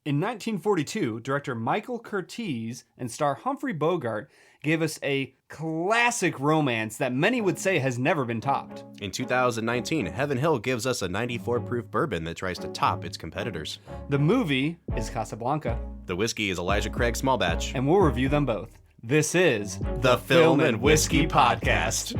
In 1942, director Michael Curtiz and star Humphrey Bogart gave us a classic romance that many would say has never been topped. In 2019, Heaven Hill gives us a 94 proof bourbon that tries to top its competitors. The movie is Casablanca. The whiskey is Elijah Craig Small Batch. And we'll review them both. This is the Film and Whiskey Podcast.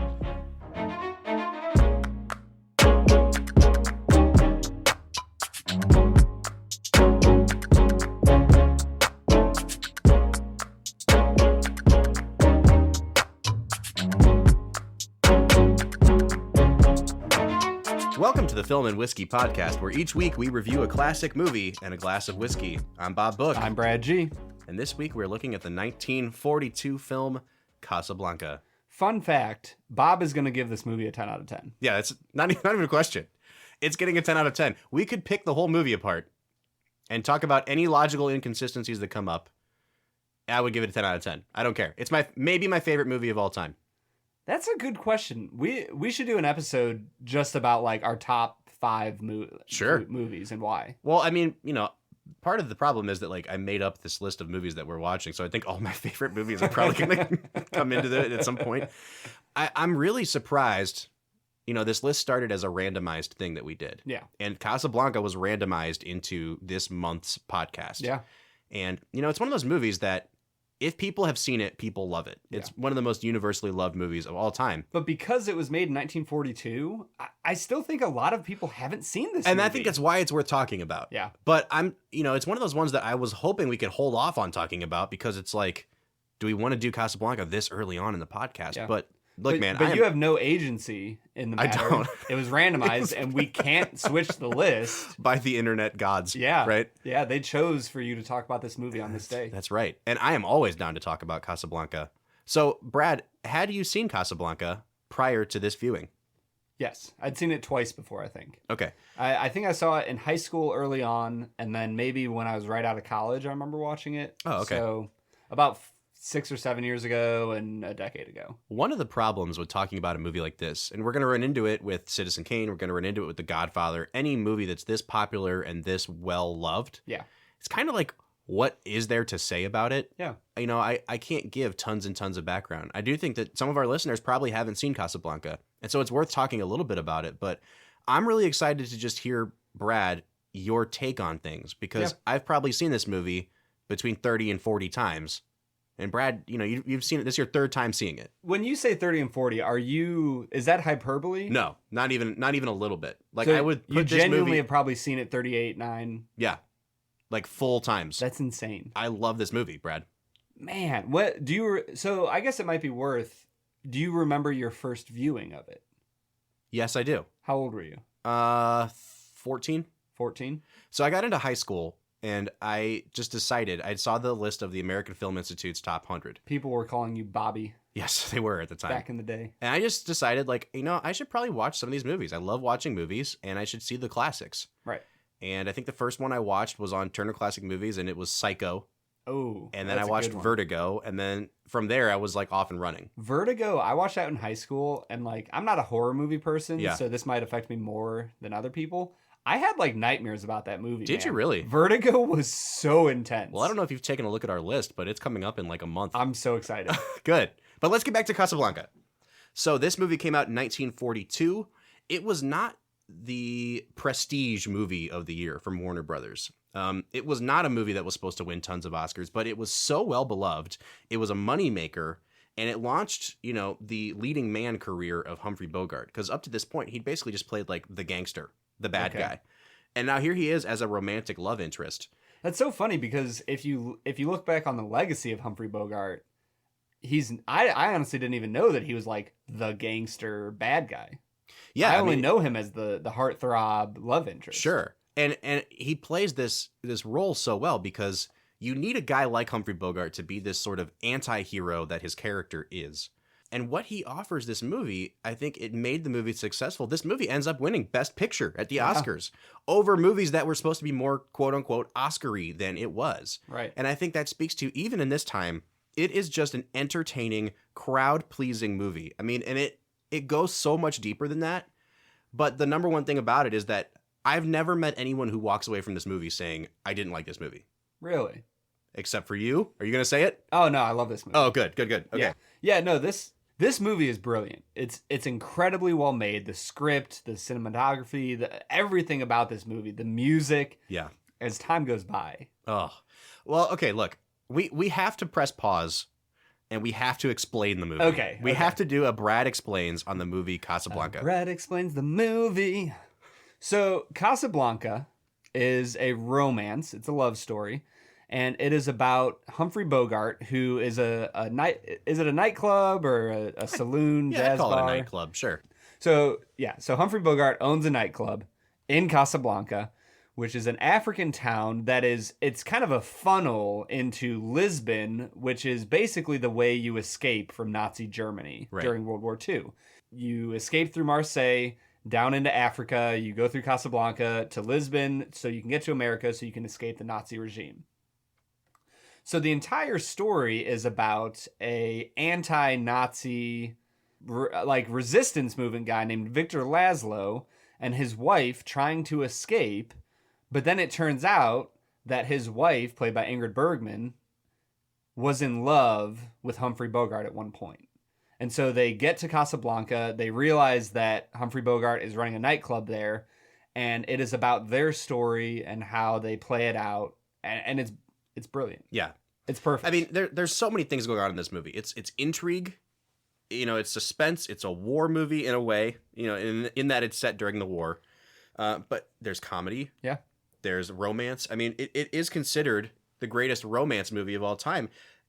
Welcome to the Film and Whiskey Podcast, where each week we review a classic movie and a glass of whiskey. I'm Bob Book. I'm Brad G. And this week we're looking at the 1942 film Casablanca. Fun fact, Bob is going to give this movie a 10 out of 10. Yeah, it's not even a question. It's getting a 10 out of 10. We could pick the whole movie apart and talk about any logical inconsistencies that come up. I would give it a 10 out of 10. I don't care. It's maybe my favorite movie of all time. That's a good question. We should do an episode just about like our top 5 movies and why. Well, I mean, part of the problem is that like I made up this list of movies that we're watching, so I think all my favorite movies are probably going to come into it at some point. I'm really surprised. This list started as a randomized thing that we did. Yeah. And Casablanca was randomized into this month's podcast. Yeah. And, it's one of those movies that if people have seen it, people love it. It's one of the most universally loved movies of all time. But because it was made in 1942, I still think a lot of people haven't seen this movie. And I think that's why it's worth talking about. Yeah. But it's one of those ones that I was hoping we could hold off on talking about because it's like, do we want to do Casablanca this early on in the podcast? Yeah. But look, man. But you have no agency in the matter. I don't. It was randomized, and we can't switch the list. By the internet gods. Yeah. Right? Yeah, they chose for you to talk about this movie on this day. That's right. And I am always down to talk about Casablanca. So, Brad, had you seen Casablanca prior to this viewing? Yes. I'd seen it twice before, I think. Okay. I think I saw it in high school early on, and then maybe when I was right out of college, I remember watching it. Oh, okay. So, about 6 or 7 years ago and a decade ago. One of the problems with talking about a movie like this, and we're going to run into it with Citizen Kane, we're going to run into it with The Godfather, any movie that's this popular and this well loved. Yeah. It's kind of like, what is there to say about it? Yeah. I can't give tons and tons of background. I do think that some of our listeners probably haven't seen Casablanca, and so it's worth talking a little bit about it, but I'm really excited to just hear, Brad, your take on things, because I've probably seen this movie between 30 and 40 times. And Brad, you've seen it. This is your third time seeing it. When you say 30 and 40, is that hyperbole? No, not even a little bit. Like so I would put you this genuinely movie, have probably seen it 38, 9. Yeah. Like full times. That's insane. I love this movie, Brad. Man, so I guess it might be worth, do you remember your first viewing of it? Yes, I do. How old were you? 14. 14? So I got into high school. And I just decided, I saw the list of the American Film Institute's top 100. People were calling you Bobby. Yes, they were at the time. Back in the day. And I just decided, I should probably watch some of these movies. I love watching movies, and I should see the classics. Right. And I think the first one I watched was on Turner Classic Movies, and it was Psycho. Oh, and then I watched Vertigo, and then from there I was off and running. Vertigo, I watched that in high school, and I'm not a horror movie person, so this might affect me more than other people. I had nightmares about that movie. Did you really? Vertigo was so intense. Well, I don't know if you've taken a look at our list, but it's coming up in a month. I'm so excited. Good. But let's get back to Casablanca. So this movie came out in 1942. It was not the prestige movie of the year from Warner Brothers. It was not a movie that was supposed to win tons of Oscars, but it was so well beloved. It was a moneymaker, and it launched, the leading man career of Humphrey Bogart. Because up to this point, he'd basically just played the gangster, the bad guy. And now here he is as a romantic love interest. That's so funny because if you look back on the legacy of Humphrey Bogart, I honestly didn't even know that he was the gangster bad guy. Yeah, I only know him as the heartthrob love interest. Sure. And he plays this role so well because you need a guy like Humphrey Bogart to be this sort of anti-hero that his character is. And what he offers this movie, I think it made the movie successful. This movie ends up winning Best Picture at the Oscars over movies that were supposed to be more quote-unquote Oscar-y than it was. Right. And I think that speaks to, even in this time, it is just an entertaining, crowd-pleasing movie. I mean, and it goes so much deeper than that. But the number one thing about it is that I've never met anyone who walks away from this movie saying, I didn't like this movie. Really? Except for you. Are you going to say it? Oh, no, I love this movie. Oh, good. Okay. Yeah, no, this movie is brilliant. It's incredibly well made. The script, the cinematography, everything about this movie, the music. Yeah. As time goes by. Oh. Well, okay, look. We have to press pause and we have to explain the movie. Okay. We have to do a Brad Explains on the movie Casablanca. Brad Explains the movie. So, Casablanca is a romance. It's a love story. And it is about Humphrey Bogart, who is a nightclub or a saloon, jazz call bar? it a nightclub, sure. So Humphrey Bogart owns a nightclub in Casablanca, which is an African town it's kind of a funnel into Lisbon, which is basically the way you escape from Nazi Germany during World War II. You escape through Marseille, down into Africa, you go through Casablanca to Lisbon so you can get to America so you can escape the Nazi regime. So the entire story is about a anti-Nazi resistance movement guy named Victor Laszlo and his wife trying to escape, but then it turns out that his wife, played by Ingrid Bergman, was in love with Humphrey Bogart at one point. And so they get to Casablanca, they realize that Humphrey Bogart is running a nightclub there, and it is about their story and how they play it out, and it's brilliant. Yeah. It's perfect. I mean, there's so many things going on in this movie. It's intrigue, it's suspense, it's a war movie in a way, in that it's set during the war. But there's comedy. Yeah. There's romance. I mean, it is considered the greatest romance movie of all time.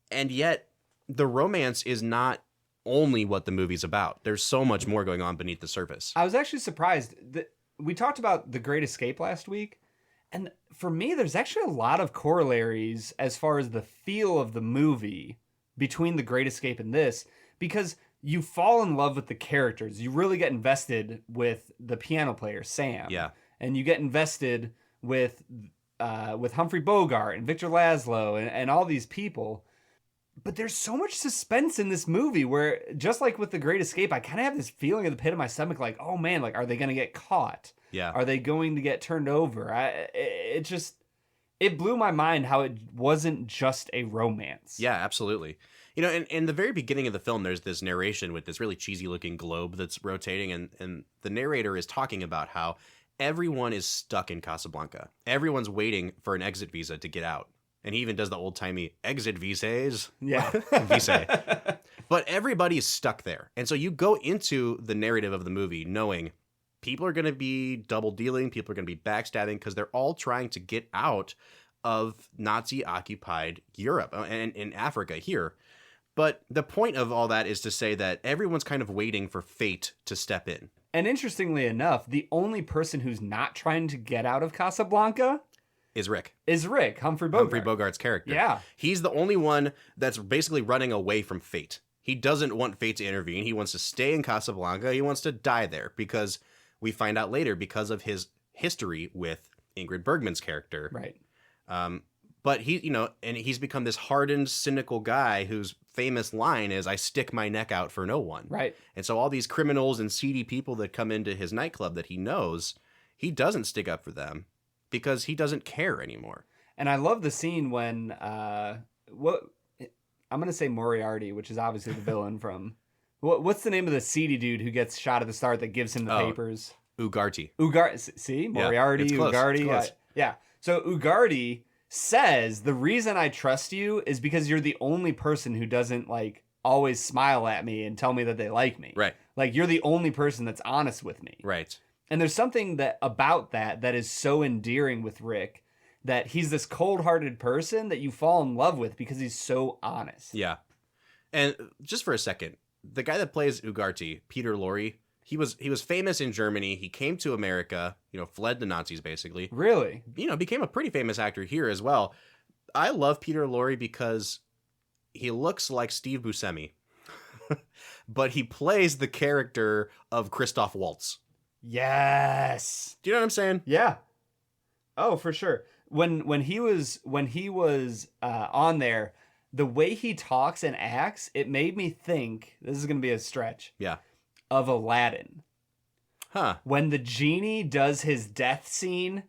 And yet the romance is not only what the movie's about. There's so much more going on beneath the surface. I was actually surprised that we talked about The Great Escape last week. And for me, there's actually a lot of corollaries as far as the feel of the movie between The Great Escape and this, because you fall in love with the characters. You really get invested with the piano player, Sam. Yeah. And you get invested with Humphrey Bogart and Victor Laszlo and all these people. But there's so much suspense in this movie where, just like with The Great Escape, I kind of have this feeling in the pit of my stomach, like, oh man, like, are they going to get caught? Yeah. Are they going to get turned over? It blew my mind how it wasn't just a romance. Yeah, absolutely. In the very beginning of the film, there's this narration with this really cheesy looking globe that's rotating. And the narrator is talking about how everyone is stuck in Casablanca. Everyone's waiting for an exit visa to get out. And he even does the old-timey exit visas. Yeah. Visa. But everybody's stuck there. And so you go into the narrative of the movie knowing people are going to be double-dealing, people are going to be backstabbing, because they're all trying to get out of Nazi-occupied Europe and in Africa here. But the point of all that is to say that everyone's kind of waiting for fate to step in. And interestingly enough, the only person who's not trying to get out of Casablanca is Rick, Humphrey Bogart. Humphrey Bogart's character. Yeah. He's the only one that's basically running away from fate. He doesn't want fate to intervene. He wants to stay in Casablanca. He wants to die there because we find out later because of his history with Ingrid Bergman's character. Right. But and he's become this hardened, cynical guy whose famous line is, "I stick my neck out for no one." Right. And so all these criminals and seedy people that come into his nightclub that he knows, he doesn't stick up for them because he doesn't care anymore. And I love the scene when I'm going to say Moriarty, which is obviously the villain from what's the name of the seedy dude who gets shot at the start that gives him the papers? Ugarte. See? Moriarty, yeah, Ugarte. Yeah. So Ugarte says, the reason I trust you is because you're the only person who doesn't always smile at me and tell me that they like me. Right. Like, you're the only person that's honest with me. Right. And there's something about that is so endearing with Rick, that he's this cold-hearted person that you fall in love with because he's so honest. Yeah. And just for a second, the guy that plays Ugarte, Peter Lorre, he was famous in Germany. He came to America, fled the Nazis basically. Really? Became a pretty famous actor here as well. I love Peter Lorre because he looks like Steve Buscemi, but he plays the character of Christoph Waltz. Yes. Do you know what I'm saying? Yeah. Oh, for sure. When he was on there, the way he talks and acts, it made me think, this is going to be a stretch. Yeah. Of Aladdin. Huh. When the genie does his death scene,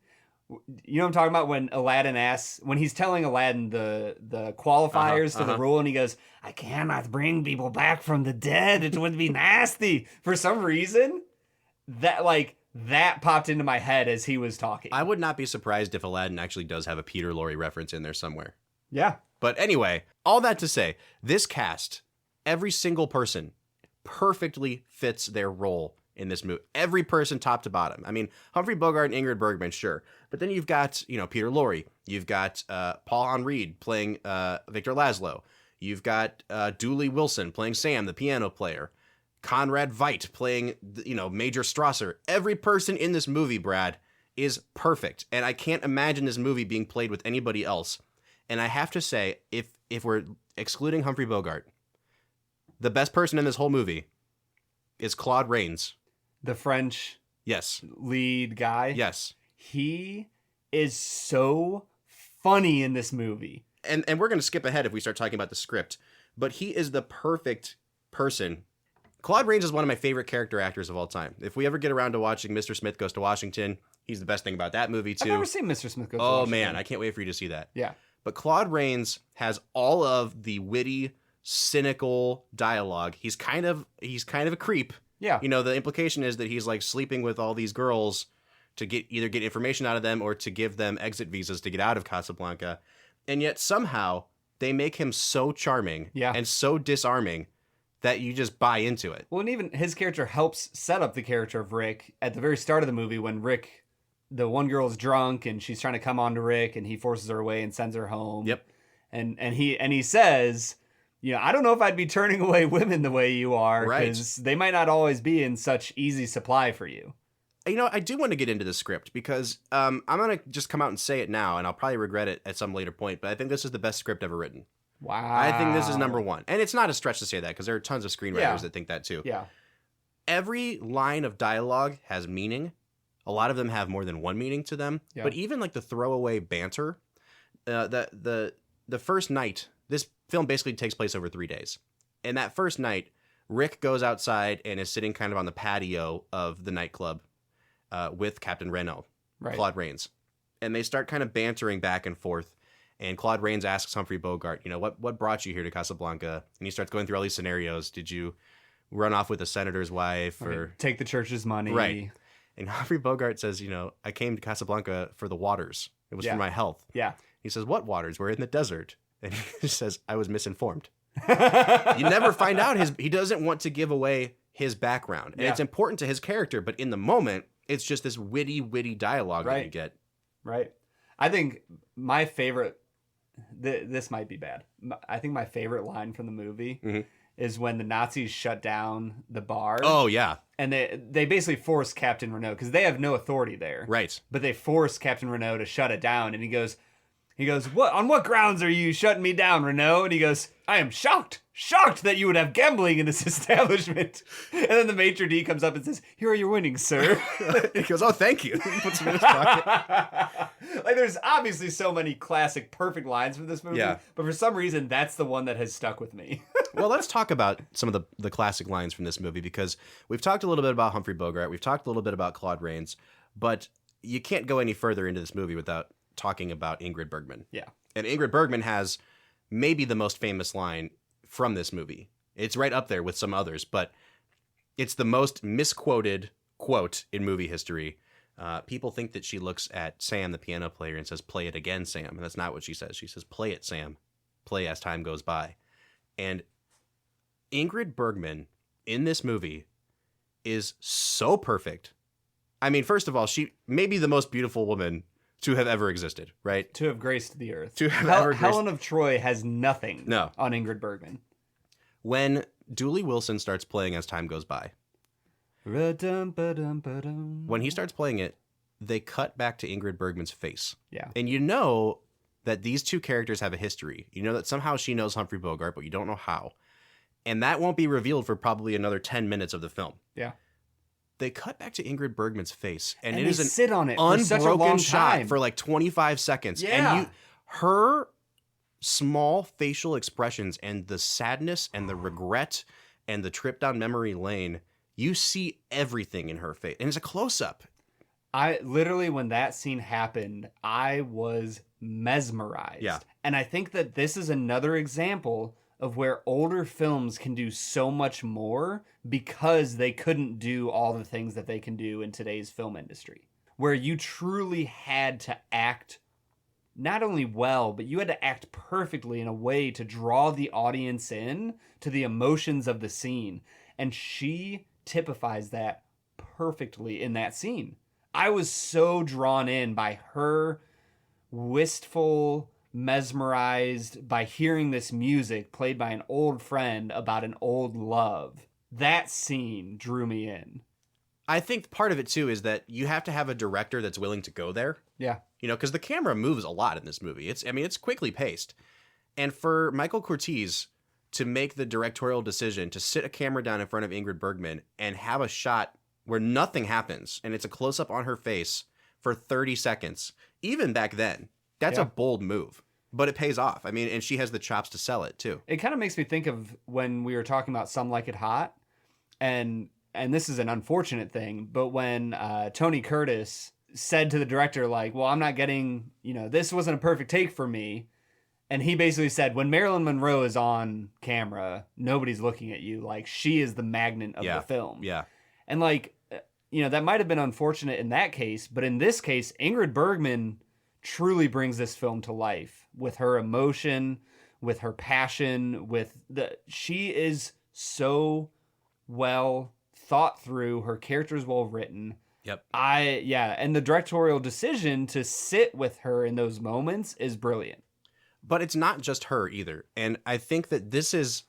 you know what I'm talking about? When Aladdin asks, when he's telling Aladdin the qualifiers to the rule, and he goes, "I cannot bring people back from the dead. It would be nasty." For some reason, that popped into my head as he was talking. I would not be surprised if Aladdin actually does have a Peter Lorre reference in there somewhere. Yeah. But anyway, all that to say, this cast, every single person perfectly fits their role in this movie. Every person top to bottom. I mean, Humphrey Bogart and Ingrid Bergman, sure. But then you've got, Peter Lorre. You've got Paul Henreid playing Victor Laszlo. You've got Dooley Wilson playing Sam, the piano player. Conrad Veidt playing, Major Strasser. Every person in this movie, Brad, is perfect. And I can't imagine this movie being played with anybody else. And I have to say, if we're excluding Humphrey Bogart, the best person in this whole movie is Claude Rains. The French lead guy. Yes. He is so funny in this movie. And we're going to skip ahead if we start talking about the script. But he is the perfect person. Claude Rains is one of my favorite character actors of all time. If we ever get around to watching Mr. Smith Goes to Washington, he's the best thing about that movie, too. I've never seen Mr. Smith Goes to Washington. Oh, man. I can't wait for you to see that. Yeah. But Claude Rains has all of the witty, cynical dialogue. He's kind of a creep. Yeah. The implication is that he's like sleeping with all these girls to either get information out of them or to give them exit visas to get out of Casablanca. And yet somehow they make him so charming and so disarming that you just buy into it. Well, and even his character helps set up the character of Rick at the very start of the movie when Rick, the one girl's drunk and she's trying to come on to Rick and he forces her away and sends her home. Yep. And he says, I don't know if I'd be turning away women the way you are, because they might not always be in such easy supply for you. I do want to get into the script because I'm going to just come out and say it now, and I'll probably regret it at some later point, but I think this is the best script ever written. Wow. I think this is number one. And it's not a stretch to say that because there are tons of screenwriters that think that too. Yeah. Every line of dialogue has meaning. A lot of them have more than one meaning to them. Yeah. But even like the throwaway banter, the first night, this film basically takes place over 3 days. And that first night, Rick goes outside and is sitting kind of on the patio of the nightclub with Captain Renault, Claude Rains. And they start kind of bantering back and forth. And Claude Rains asks Humphrey Bogart, what brought you here to Casablanca? And he starts going through all these scenarios. Did you run off with the senator's wife or take the church's money? Right. And Humphrey Bogart says, I came to Casablanca for the waters. It was for my health. Yeah. He says, what waters? We're in the desert. And he says, I was misinformed. You never find out he doesn't want to give away his background. And it's important to his character, but in the moment, it's just this witty dialogue that you get. Right. I think my favorite, this might be bad. I think my favorite line from the movie is when the Nazis shut down the bar. Oh, yeah. And they basically force Captain Renault, because they have no authority there. Right. But they force Captain Renault to shut it down. And he goes, what? On what grounds are you shutting me down, Renault? And he goes, I am shocked that you would have gambling in this establishment. And then the maitre d' comes up and says, here are your winnings, sir. He goes, oh, thank you. He puts them in his pocket. There's obviously so many classic, perfect lines from this movie. Yeah. But for some reason, that's the one that has stuck with me. Well, let's talk about some of the classic lines from this movie, because we've talked a little bit about Humphrey Bogart. We've talked a little bit about Claude Rains. But you can't go any further into this movie without talking about Ingrid Bergman. Yeah. And Ingrid Bergman has maybe the most famous line from this movie. It's right up there with some others, but it's the most misquoted quote in movie history. People think that she looks at Sam, the piano player, and says, play it again, Sam. And that's not what she says. She says, play it, Sam. Play as time goes by. And Ingrid Bergman in this movie is so perfect. I mean, first of all, she may be the most beautiful woman to have ever existed, right? To have graced the earth. To have ever graced... Helen of Troy has nothing on Ingrid Bergman. When Dooley Wilson starts playing As Time Goes By, when he starts playing it, they cut back to Ingrid Bergman's face. Yeah. And you know that these two characters have a history. You know that somehow she knows Humphrey Bogart, but you don't know how. And that won't be revealed for probably another 10 minutes of the film. Yeah. They cut back to Ingrid Bergman's face, and it they is an sit on it for such a long unbroken shot time. for like 25 seconds. Yeah. And her small facial expressions and the sadness and the regret and the trip down memory lane You see everything in her face, and it's a close-up. I literally, when that scene happened, I was mesmerized. Yeah. And I think that this is another example of where older films can do so much more because they couldn't do all the things that they can do in today's film industry. Where you truly had to act not only well, but you had to act perfectly in a way to draw the audience in to the emotions of the scene. And she typifies that perfectly in that scene. I was so drawn in by her, wistful, mesmerized by hearing this music played by an old friend about an old love. That scene drew me in. I think part of it too is that you have to have a director that's willing to go there. Yeah. You know, because the camera moves a lot in this movie. It's quickly paced. And for Michael Curtiz to make the directorial decision to sit a camera down in front of Ingrid Bergman and have a shot where nothing happens and it's a close-up on her face for 30 seconds, even back then, that's a bold move. But it pays off. I mean, and she has the chops to sell it too. It kind of makes me think of when we were talking about Some Like It Hot, and this is an unfortunate thing, but when Tony Curtis said to the director, like, well, I'm not getting, this wasn't a perfect take for me. And he basically said, when Marilyn Monroe is on camera, nobody's looking at you. Like, she is the magnet of the film. Yeah. And like, that might have been unfortunate in that case, but in this case, Ingrid Bergman truly brings this film to life with her emotion, with her passion, she is so well thought through. Her character is well written. Yep. And the directorial decision to sit with her in those moments is brilliant. But it's not just her either. And I think that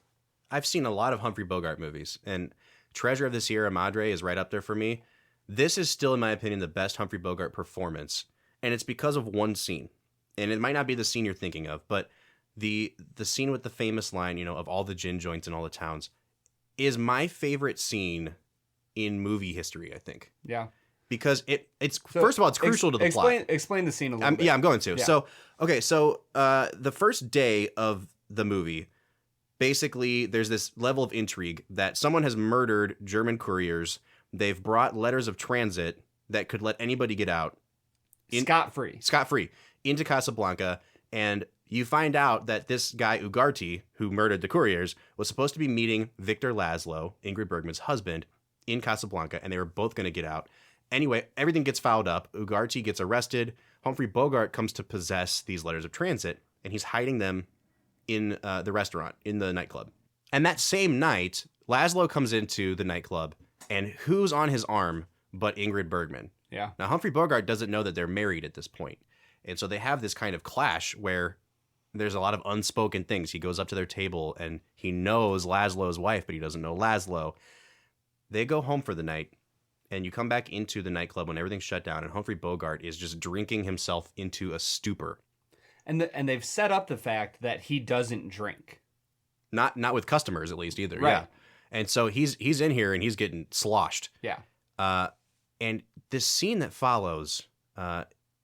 I've seen a lot of Humphrey Bogart movies, and Treasure of the Sierra Madre is right up there for me. This is still, in my opinion, the best Humphrey Bogart performance. And it's because of one scene. And it might not be the scene you're thinking of, but the scene with the famous line, of all the gin joints in all the towns, is my favorite scene in movie history, I think. Yeah. Because it's first of all, it's crucial to the plot. Explain the scene a little bit. Yeah, I'm going to. Yeah. So the first day of the movie, basically there's this level of intrigue that someone has murdered German couriers. They've brought letters of transit that could let anybody get out. Scot-free into Casablanca, and you find out that this guy Ugarte, who murdered the couriers, was supposed to be meeting Victor Laszlo, Ingrid Bergman's husband, in Casablanca, and they were both going to get out. Anyway, everything gets fouled up. Ugarte gets arrested. Humphrey Bogart comes to possess these letters of transit, and he's hiding them in the restaurant, in the nightclub. And that same night, Laszlo comes into the nightclub, and who's on his arm but Ingrid Bergman? Yeah. Now, Humphrey Bogart doesn't know that they're married at this point. And so they have this kind of clash where there's a lot of unspoken things. He goes up to their table and he knows Laszlo's wife, but he doesn't know Laszlo. They go home for the night, and you come back into the nightclub when everything's shut down, and Humphrey Bogart is just drinking himself into a stupor. And they've set up the fact that he doesn't drink. Not with customers, at least, either. Right. Yeah. And so he's in here and he's getting sloshed. Yeah. And this scene that follows,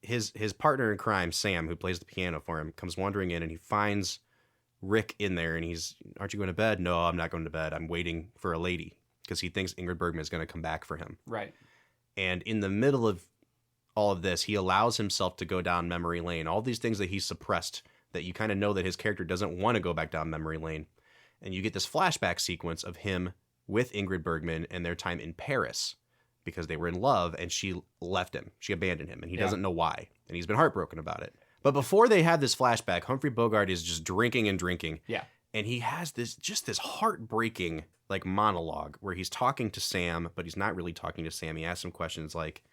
his partner in crime, Sam, who plays the piano for him, comes wandering in, and he finds Rick in there, and aren't you going to bed? No, I'm not going to bed. I'm waiting for a lady, because he thinks Ingrid Bergman is going to come back for him. Right. And in the middle of all of this, he allows himself to go down memory lane, all these things that he suppressed, that you kind of know that his character doesn't want to go back down memory lane. And you get this flashback sequence of him with Ingrid Bergman and their time in Paris, because they were in love and she left him. She abandoned him, and he doesn't know why. And he's been heartbroken about it. But before they have this flashback, Humphrey Bogart is just drinking and drinking. Yeah. And he has this heartbreaking monologue where he's talking to Sam, but he's not really talking to Sam. He asks him questions like,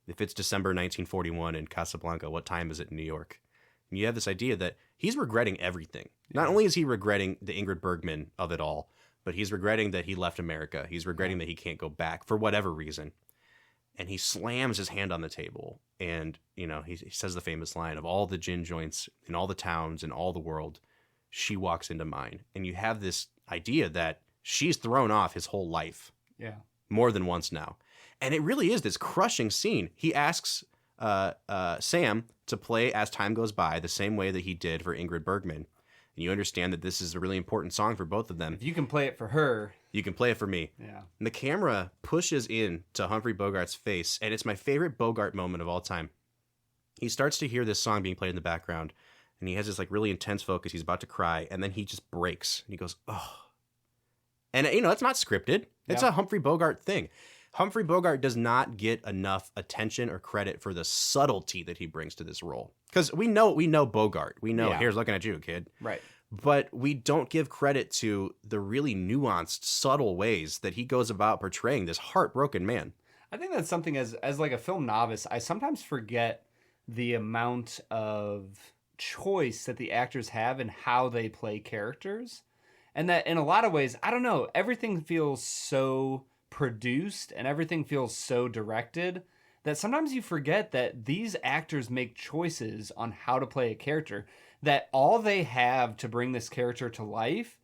if it's December 1941 in Casablanca, what time is it in New York? And you have this idea that he's regretting everything. Not only is he regretting the Ingrid Bergman of it all, but he's regretting that he left America. He's regretting that he can't go back for whatever reason. And he slams his hand on the table, and he says the famous line, of all the gin joints in all the towns in all the world, she walks into mine. And you have this idea that she's thrown off his whole life. Yeah. More than once now. And it really is this crushing scene. He asks Sam to play As Time Goes By the same way that he did for Ingrid Bergman. and you understand that this is a really important song for both of them. If you can play it for her, you can play it for me. Yeah. And the camera pushes in to Humphrey Bogart's face, and it's my favorite Bogart moment of all time. He starts to hear this song being played in the background, and he has this like really intense focus. He's about to cry, and then he just breaks, and he goes, "Oh." And it's not scripted. It's a Humphrey Bogart thing. Humphrey Bogart does not get enough attention or credit for the subtlety that he brings to this role. Because we know Bogart. We know, here's looking at you, kid. Right. But we don't give credit to the really nuanced, subtle ways that he goes about portraying this heartbroken man. I think that's something as like a film novice, I sometimes forget the amount of choice that the actors have in how they play characters. And that in a lot of ways, I don't know, everything feels so produced and everything feels so directed that sometimes you forget that these actors make choices on how to play a character, that all they have to bring this character to life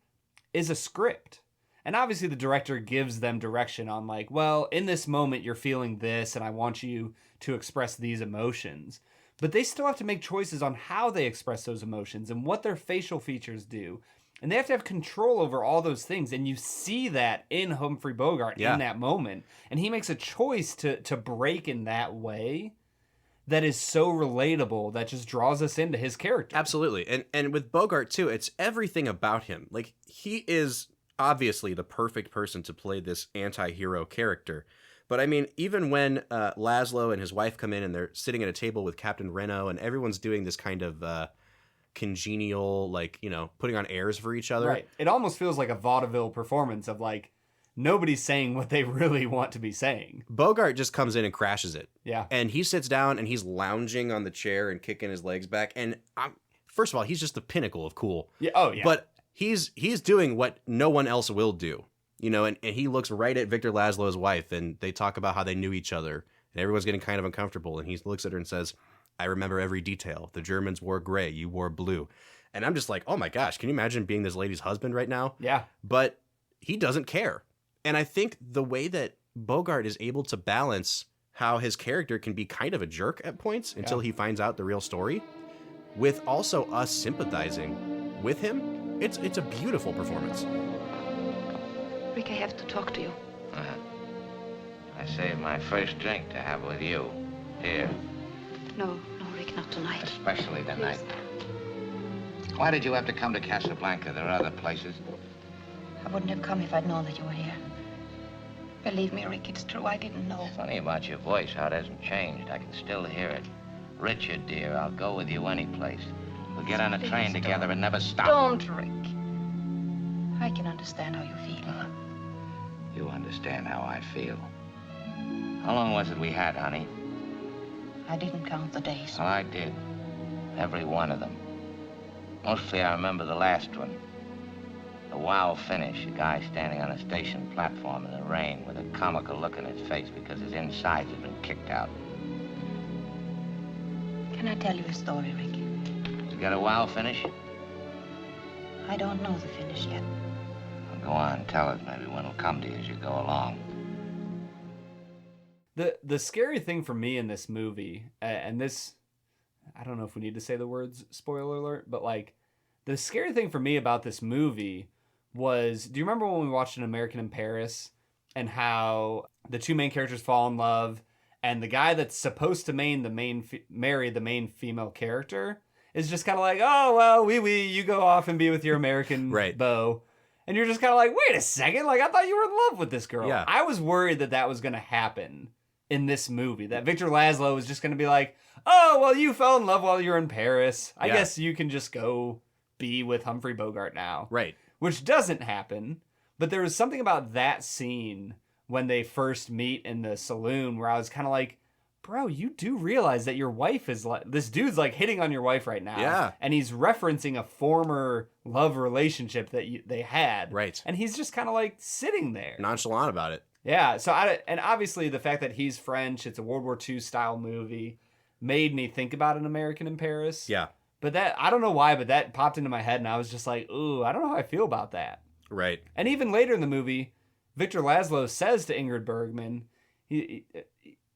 is a script. And obviously the director gives them direction on like, well, in this moment you're feeling this and I want you to express these emotions. But they still have to make choices on how they express those emotions and what their facial features do. And they have to have control over all those things. And you see that in Humphrey Bogart in that moment. And he makes a choice to break in that way that is so relatable that just draws us into his character. Absolutely. And with Bogart, too, it's everything about him. Like, he is obviously the perfect person to play this anti-hero character. But I mean, even when Laszlo and his wife come in and they're sitting at a table with Captain Renault and everyone's doing this kind of congenial, like, putting on airs for each other. Right. It almost feels like a vaudeville performance of like, nobody's saying what they really want to be saying. Bogart just comes in and crashes it. Yeah. And he sits down and he's lounging on the chair and kicking his legs back. And first of all, he's just the pinnacle of cool. Yeah. Oh, yeah. But he's doing what no one else will do. And he looks right at Victor Laszlo's wife and they talk about how they knew each other. And everyone's getting kind of uncomfortable. And he looks at her and says, "I remember every detail. The Germans wore gray. You wore blue." And I'm just like, oh my gosh, can you imagine being this lady's husband right now? Yeah. But he doesn't care. And I think the way that Bogart is able to balance how his character can be kind of a jerk at points until he finds out the real story, with also us sympathizing with him, it's a beautiful performance. Rick, I have to talk to you. I saved my first drink to have with you. Here. No, Rick, not tonight. Especially tonight. Why did you have to come to Casablanca? There are other places. I wouldn't have come if I'd known that you were here. Believe me, Rick, it's true. I didn't know. Funny about your voice, how it hasn't changed. I can still hear it. Richard, dear, I'll go with you any place. We'll get on a train together and never stop. Don't, Rick. I can understand how you feel. You understand how I feel. How long was it we had, honey? I didn't count the days. Well, I did. Every one of them. Mostly I remember the last one. The wow finish, a guy standing on a station platform in the rain with a comical look on his face because his insides had been kicked out. Can I tell you a story, Rick? You got a wow finish? I don't know the finish yet. Well, go on, tell it. Maybe one will come to you as you go along. The scary thing for me in this movie, and this, I don't know if we need to say the words spoiler alert, but like, the scary thing for me about this movie was, do you remember when we watched An American in Paris and how the two main characters fall in love and the guy that's supposed to marry the main female character is just kind of like, oh, well, you go off and be with your American beau. And you're just kind of like, wait a second, like, I thought you were in love with this girl. Yeah. I was worried that was going to happen in this movie, that Victor Laszlo was just going to be like, oh, well, you fell in love while you're in Paris. I guess you can just go be with Humphrey Bogart now. Right. Which doesn't happen. But there was something about that scene when they first meet in the saloon where I was kind of like, bro, you do realize that your wife is like, this dude's like hitting on your wife right now. Yeah. And he's referencing a former love relationship that they had. Right. And he's just kind of like sitting there. Nonchalant about it. Yeah. So and obviously the fact that he's French, it's a World War II style movie, made me think about An American in Paris. Yeah. But that, I don't know why, but that popped into my head and I was just like, ooh, I don't know how I feel about that. Right. And even later in the movie, Victor Laszlo says to Ingrid Bergman, he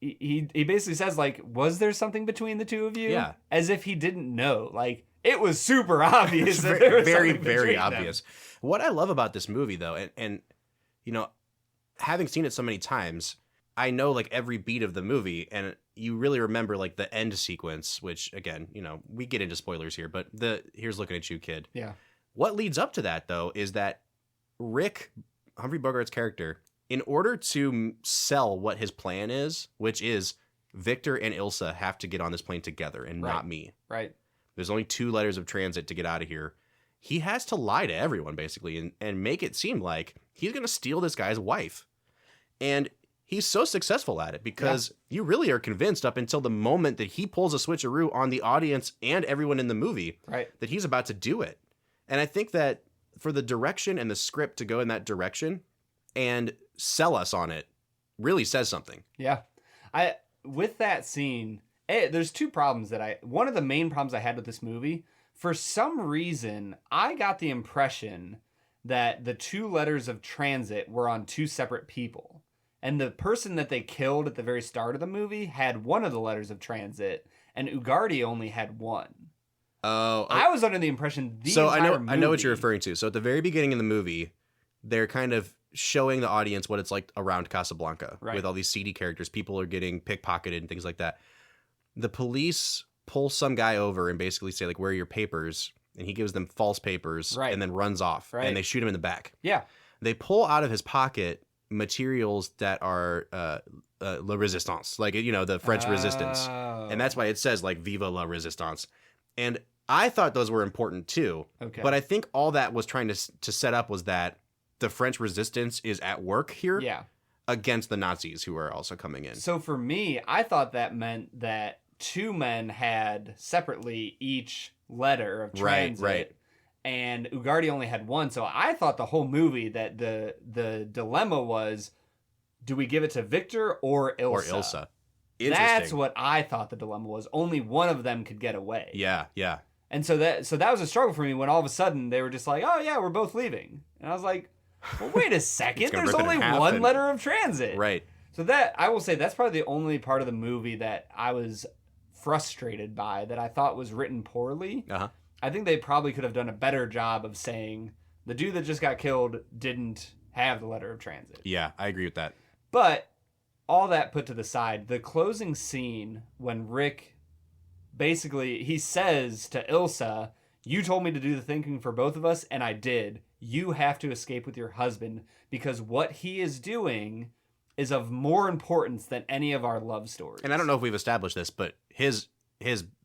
basically says, like, was there something between the two of you? Yeah. As if he didn't know. Like, it was super obvious. It's that there was very, something very between them. obvious. What I love about this movie, though, and you know, having seen it so many times, I know like every beat of the movie, and you really remember like the end sequence, which again, you know, we get into spoilers here, but here's looking at you, kid. Yeah. What leads up to that, though, is that Rick, Humphrey Bogart's character, in order to sell what his plan is, which is Victor and Ilsa have to get on this plane together and not me. Right. There's only 2 letters of transit to get out of here. He has to lie to everyone, basically, and make it seem like he's going to steal this guy's wife. And he's so successful at it because you really are convinced up until the moment that he pulls a switcheroo on the audience and everyone in the movie that he's about to do it. And I think that for the direction and the script to go in that direction and sell us on it really says something. Yeah. With that scene, there's 2 problems one of the main problems I had with this movie, for some reason, I got the impression that the 2 letters of transit were on 2 separate people. And the person that they killed at the very start of the movie had one of the letters of transit, and Ugarte only had one. Oh, I was under the impression I know what you're referring to. So at the very beginning of the movie, they're kind of showing the audience what it's like around Casablanca with all these seedy characters. People are getting pickpocketed and things like that. The police pull some guy over and basically say like, "Where are your papers?" And he gives them false papers and then runs off. And they shoot him in the back. Yeah. They pull out of his pocket materials that are La Resistance, like, you know, the French resistance. And that's why it says like Viva la Resistance. And I thought those were important too. Okay. But I think all that was trying to set up was that the French resistance is at work here against the Nazis who are also coming in. So for me, I thought that meant that 2 men had separately each letter of transit. And Ugarte only had one. So I thought the whole movie that the dilemma was, do we give it to Victor or Ilsa? That's what I thought the dilemma was. Only one of them could get away. Yeah. And so that was a struggle for me when all of a sudden they were just like, "Oh yeah, we're both leaving." And I was like, "Well, wait a second. There's only one letter of transit." Right. So that, I will say, that's probably the only part of the movie that I was frustrated by, that I thought was written poorly. I think they probably could have done a better job of saying the dude that just got killed didn't have the letter of transit. Yeah, I agree with that. But all that put to the side, the closing scene when Rick basically, he says to Ilsa, "You told me to do the thinking for both of us, and I did. You have to escape with your husband because what he is doing is of more importance than any of our love stories." And I don't know if we've established this, but his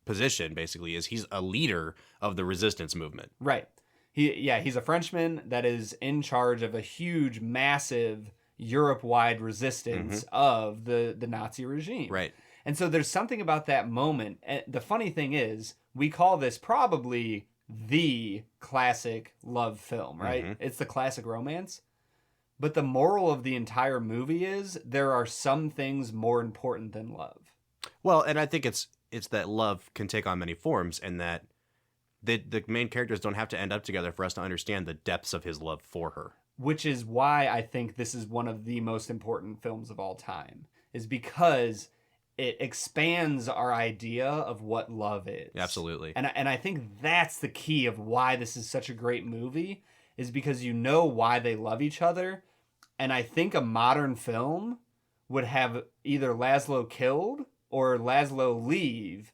position basically is he's a leader of the resistance movement. Right. He's a Frenchman that is in charge of a huge, massive Europe-wide resistance of the Nazi regime. Right. And so there's something about that moment. And the funny thing is, we call this probably the classic love film, right? It's the classic romance. But the moral of the entire movie is there are some things more important than love. Well, and I think it's that love can take on many forms, and that the main characters don't have to end up together for us to understand the depths of his love for her. Which is why I think this is one of the most important films of all time, is because it expands our idea of what love is. Absolutely. And I think that's the key of why this is such a great movie, is because you know why they love each other. And I think a modern film would have either Laszlo killed or Laszlo leave,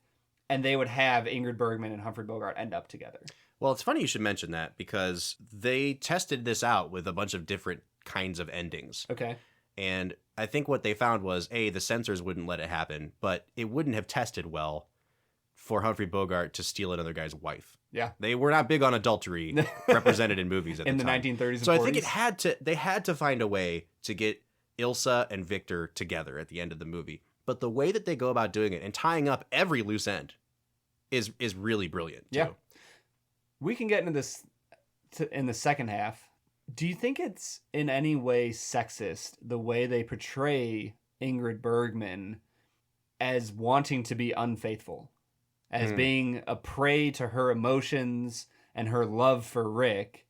and they would have Ingrid Bergman and Humphrey Bogart end up together. Well, it's funny you should mention that, because they tested this out with a bunch of different kinds of endings. Okay. And I think what they found was, the censors wouldn't let it happen, but it wouldn't have tested well for Humphrey Bogart to steal another guy's wife. Yeah. They were not big on adultery represented in movies at the time. In the 1930s and 40s. So I think they had to find a way to get Ilsa and Victor together at the end of the movie. But the way that they go about doing it and tying up every loose end is really brilliant too. Yeah. We can get into this in the second half. Do you think it's in any way sexist, the way they portray Ingrid Bergman as wanting to be unfaithful, as being a prey to her emotions and her love for Rick,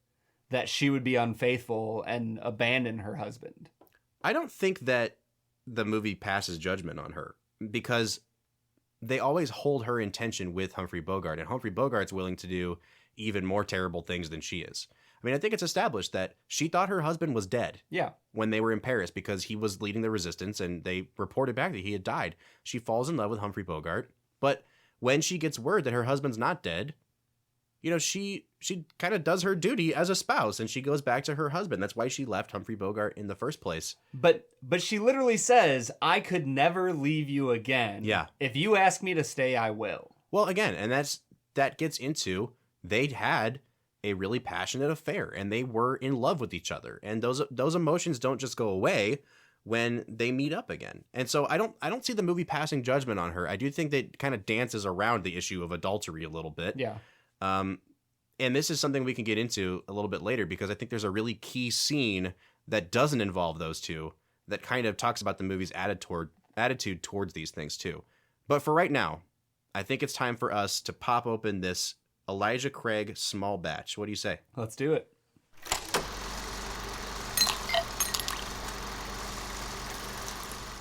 that she would be unfaithful and abandon her husband? I don't think that the movie passes judgment on her, because they always hold her in tension with Humphrey Bogart, and Humphrey Bogart's willing to do even more terrible things than she is. I mean, I think it's established that she thought her husband was dead. Yeah. When they were in Paris because he was leading the resistance and they reported back that he had died. She falls in love with Humphrey Bogart, but when she gets word that her husband's not dead, you know, she kind of does her duty as a spouse and she goes back to her husband. That's why she left Humphrey Bogart in the first place. But she literally says, I could never leave you again. Yeah. If you ask me to stay, I will. Well, again, and that gets into they had a really passionate affair and they were in love with each other. And those emotions don't just go away when they meet up again. And so I don't see the movie passing judgment on her. I do think that kind of dances around the issue of adultery a little bit. Yeah. And this is something we can get into a little bit later because I think there's a really key scene that doesn't involve those two that kind of talks about the movie's attitude towards these things too. But for right now, I think it's time for us to pop open this Elijah Craig small batch. What do you say? Let's do it.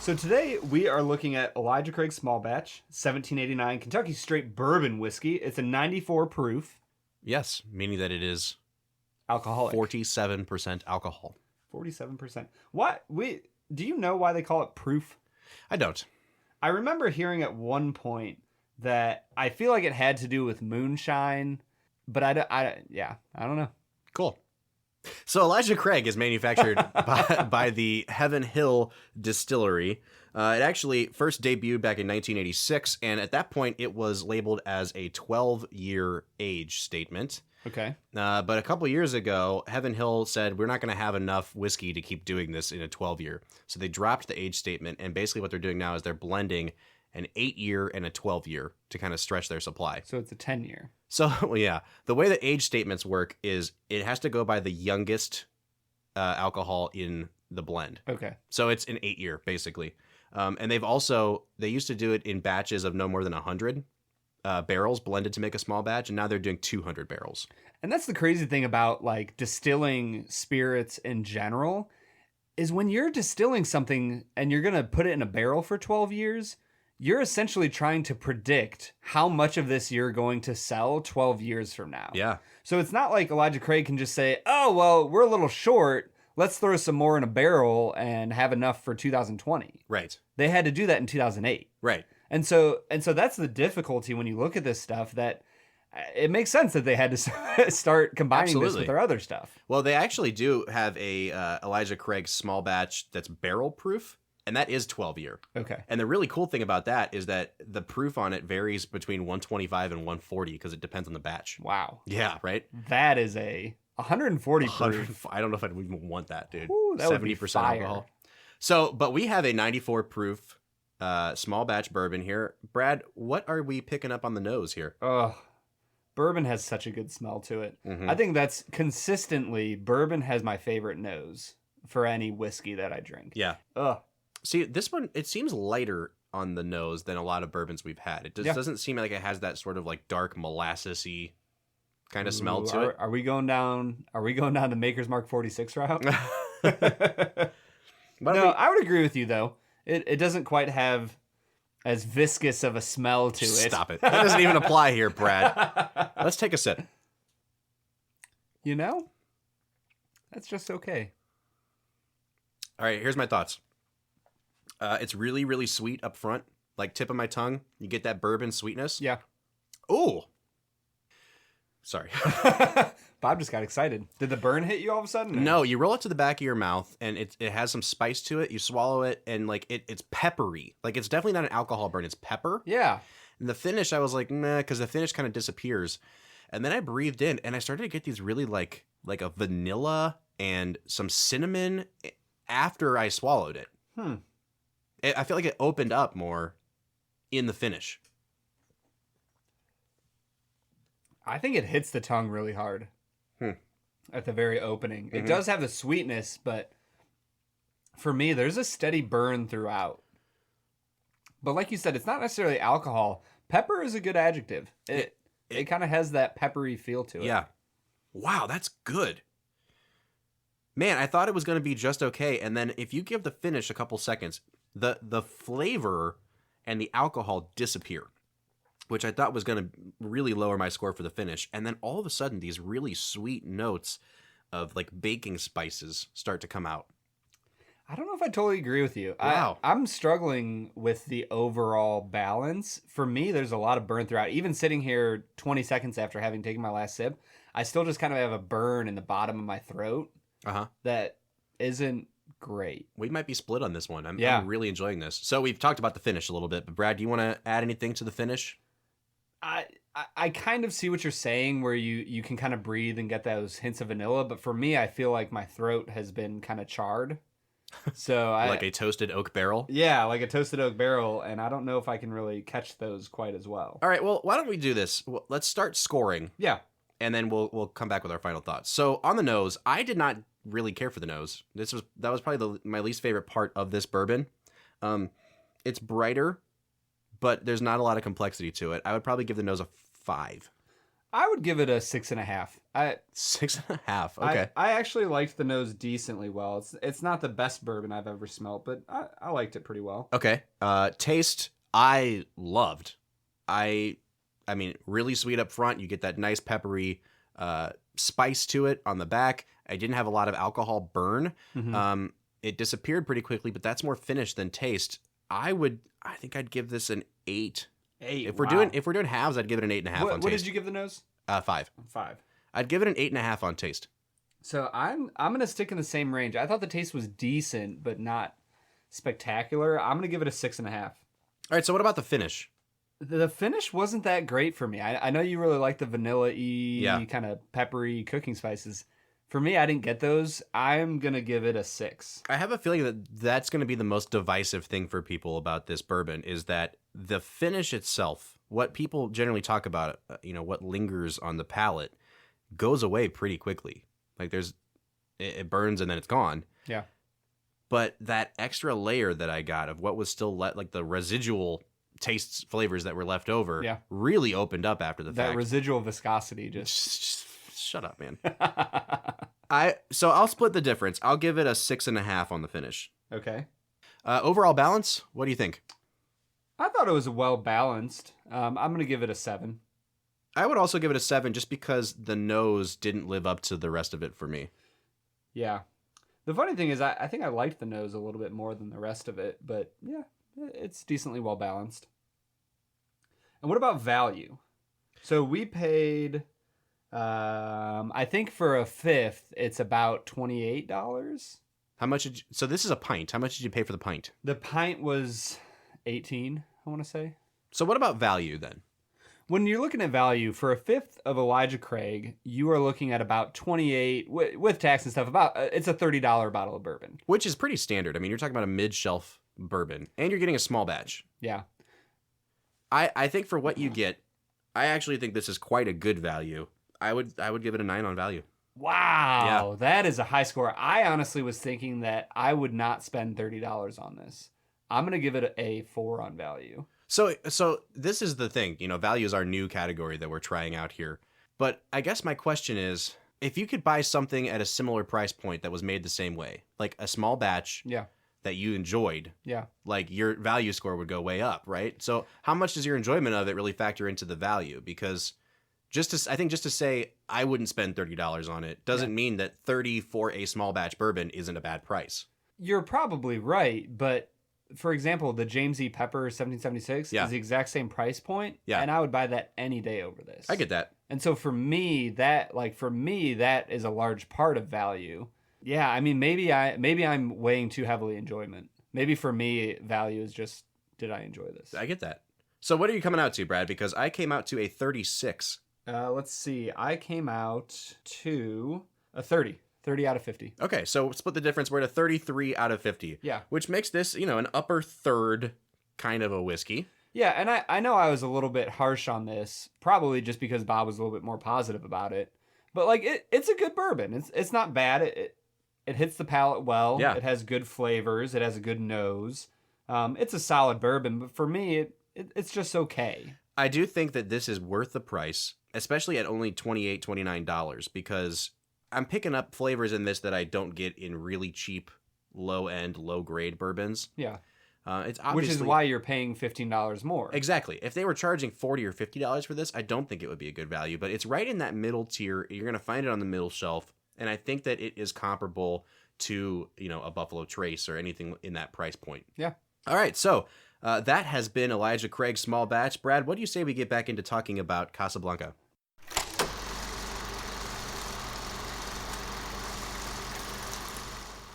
So today we are looking at Elijah Craig Small Batch, 1789 Kentucky Straight Bourbon Whiskey. It's a 94 proof. Yes, meaning that it is Alcoholic. 47% alcohol. 47%. What? Do you know why they call it proof? I don't. I remember hearing at one point that I feel like it had to do with moonshine, but I don't know. Cool. So Elijah Craig is manufactured by the Heaven Hill Distillery. It actually first debuted back in 1986, and at that point it was labeled as a 12-year age statement. Okay. But a couple years ago, Heaven Hill said, we're not going to have enough whiskey to keep doing this in a 12-year. So they dropped the age statement, and basically what they're doing now is they're blending an 8-year and a 12-year to kind of stretch their supply. So it's a 10-year. So, well, yeah, the way that age statements work is it has to go by the youngest alcohol in the blend. Okay. So it's an 8-year, basically. And they used to do it in batches of no more than 100 barrels blended to make a small batch, and now they're doing 200 barrels. And that's the crazy thing about like distilling spirits in general is when you're distilling something and you're going to put it in a barrel for 12 years, you're essentially trying to predict how much of this you're going to sell 12 years from now. Yeah. So it's not like Elijah Craig can just say, oh, well, we're a little short. Let's throw some more in a barrel and have enough for 2020. Right. They had to do that in 2008. Right. And so that's the difficulty when you look at this stuff, that it makes sense that they had to start combining this with their other stuff. Well, they actually do have a Elijah Craig small batch that's barrel proof, and that is 12-year. Okay. And the really cool thing about that is that the proof on it varies between 125 and 140 because it depends on the batch. Wow. Yeah, right? That is a 140 proof. I don't know if I'd even want that, dude. Ooh, that 70% would be fire. alcohol. So, but we have a 94 proof small batch bourbon here. Brad, what are we picking up on the nose here? Ugh. Bourbon has such a good smell to it. Mm-hmm. I think that's consistently, bourbon has my favorite nose for any whiskey that I drink. Yeah. Ugh. See, this one, it seems lighter on the nose than a lot of bourbons we've had. It just doesn't seem like it has that sort of like dark molassesy kind of smell to it. Are we going down the Maker's Mark 46 route? I would agree with you though. It doesn't quite have as viscous of a smell to it. Stop it. That doesn't even apply here, Brad. Let's take a sip. You know? That's just okay. All right, here's my thoughts. It's really, really sweet up front, like tip of my tongue. You get that bourbon sweetness. Yeah. Ooh. Sorry. Bob just got excited. Did the burn hit you all of a sudden? No, you roll it to the back of your mouth, and it has some spice to it. You swallow it, and like it's peppery. Like it's definitely not an alcohol burn. It's pepper. Yeah. And the finish, I was like, nah, because the finish kind of disappears. And then I breathed in, and I started to get these really like a vanilla and some cinnamon after I swallowed it. I feel like it opened up more in the finish. I think it hits the tongue really hard at the very opening. It does have the sweetness, but for me, there's a steady burn throughout. But like you said, it's not necessarily alcohol. Pepper is a good adjective. It kind of has that peppery feel to it. Yeah. Wow, that's good. Man, I thought it was going to be just okay. And then if you give the finish a couple seconds, the flavor and the alcohol disappear, which I thought was going to really lower my score for the finish. And then all of a sudden, these really sweet notes of like baking spices start to come out. I don't know if I totally agree with you. Wow. I'm struggling with the overall balance. For me, there's a lot of burn throughout. Even sitting here 20 seconds after having taken my last sip, I still just kind of have a burn in the bottom of my throat that isn't great. We might be split on this one. I'm really enjoying this. So we've talked about the finish a little bit, but Brad, do you want to add anything to the finish? I kind of see what you're saying, where you can kind of breathe and get those hints of vanilla. But for me, I feel like my throat has been kind of charred. So like a toasted oak barrel? Yeah, like a toasted oak barrel, and I don't know if I can really catch those quite as well. All right, well, why don't we do this? Well, let's start scoring. Yeah. And then we'll come back with our final thoughts. So on the nose, I did not really care for the nose. That was probably my least favorite part of this bourbon. It's brighter, but there's not a lot of complexity to it. I would probably give the nose a 5. I would give it a 6.5. 6.5. Okay. I actually liked the nose decently well. It's not the best bourbon I've ever smelled, but I liked it pretty well. Okay. Taste, I loved. I mean, really sweet up front. You get that nice peppery spice to it on the back. I didn't have a lot of alcohol burn. Mm-hmm. It disappeared pretty quickly, but that's more finish than taste. I think I'd give this an 8. 8. If we're doing halves, I'd give it an 8.5 on taste. What did you give the nose? 5. 5. I'd give it an 8.5 on taste. So I'm gonna stick in the same range. I thought the taste was decent, but not spectacular. I'm gonna give it a 6.5. All right. So what about the finish? The finish wasn't that great for me. I know you really like the vanilla-y, kind of peppery cooking spices. For me, I didn't get those. I'm going to give it a 6. I have a feeling that that's going to be the most divisive thing for people about this bourbon is that the finish itself, what people generally talk about, what lingers on the palate, goes away pretty quickly. Like it burns and then it's gone. Yeah. But that extra layer that I got of what was still like the residual tastes, flavors that were left over, really opened up after the fact. That residual viscosity just... Shut up, man. So I'll split the difference. I'll give it a 6.5 on the finish. Okay. Overall balance, what do you think? I thought it was well balanced. I'm going to give it a 7. I would also give it a 7 just because the nose didn't live up to the rest of it for me. Yeah. The funny thing is I think I liked the nose a little bit more than the rest of it, but yeah, it's decently well balanced. And what about value? So we paid... I think for a fifth, it's about $28. How much so this is a pint. How much did you pay for the pint? The pint was 18, I want to say. So what about value then? When you're looking at value, for a fifth of Elijah Craig, you are looking at about 28 with tax and stuff. It's a $30 bottle of bourbon. Which is pretty standard. I mean, you're talking about a mid-shelf bourbon, and you're getting a small batch. Yeah. I think for what you get, I actually think this is quite a good value. I would give it a 9 on value. Wow, that is a high score. I honestly was thinking that I would not spend $30 on this. I'm going to give it a 4 on value. So this is the thing, value is our new category that we're trying out here. But I guess my question is, if you could buy something at a similar price point that was made the same way, like a small batch that you enjoyed, like your value score would go way up, right? So how much does your enjoyment of it really factor into the value? Because I think just to say I wouldn't spend $30 on it doesn't mean that 30 for a small batch bourbon isn't a bad price. You're probably right, but for example, the James E. Pepper 1776 is the exact same price point, and I would buy that any day over this. I get that. And so for me, that is a large part of value. Yeah, I mean, maybe I'm weighing too heavily enjoyment. Maybe for me, value is just, did I enjoy this? I get that. So what are you coming out to, Brad? Because I came out to a 36. Let's see. I came out to a 30. 30 out of 50. Okay, so split the difference. We're at a 33 out of 50. Yeah. Which makes this, an upper third kind of a whiskey. Yeah, and I know I was a little bit harsh on this, probably just because Bob was a little bit more positive about it. But like it's a good bourbon. It's not bad. It hits the palate well. Yeah. It has good flavors. It has a good nose. It's a solid bourbon, but for me, it's just okay. I do think that this is worth the price, especially at only $28, $29, because I'm picking up flavors in this that I don't get in really cheap, low-end, low-grade bourbons. Yeah. It's obviously, which is why you're paying $15 more. Exactly. If they were charging $40 or $50 for this, I don't think it would be a good value. But it's right in that middle tier. You're going to find it on the middle shelf, and I think that it is comparable to a Buffalo Trace or anything in that price point. Yeah. All right, so that has been Elijah Craig's Small Batch. Brad, what do you say we get back into talking about Casablanca?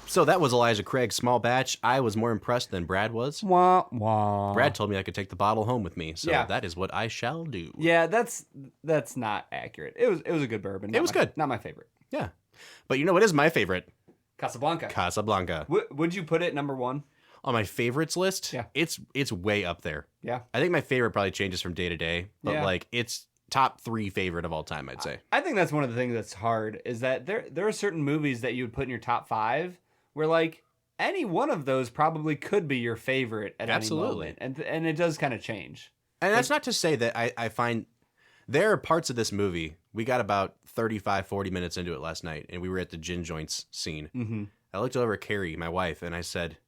So that was Elijah Craig's Small Batch. I was more impressed than Brad was. Wah, wah. Brad told me I could take the bottle home with me, so Yeah. that is what I shall do. Yeah, that's not accurate. It was a good bourbon. It was good. Not my favorite. Yeah. But you know what is my favorite? Casablanca. Casablanca. Would you put it number one? On my favorites list, Yeah. it's way up there. Yeah. I think my favorite probably changes from day to day, but Yeah. like it's top 3 favorite of all time, I'd say. I think that's one of the things that's hard is that there are certain movies that you would put in your top 5 where like any one of those probably could be your favorite at Absolutely. any moment. And it does kind of change. And that's not to say that I find there are parts of this movie, we got about 35, 40 minutes into it last night, and we were at the gin joints scene. Mm-hmm. I looked over at Carrie, my wife, and I said,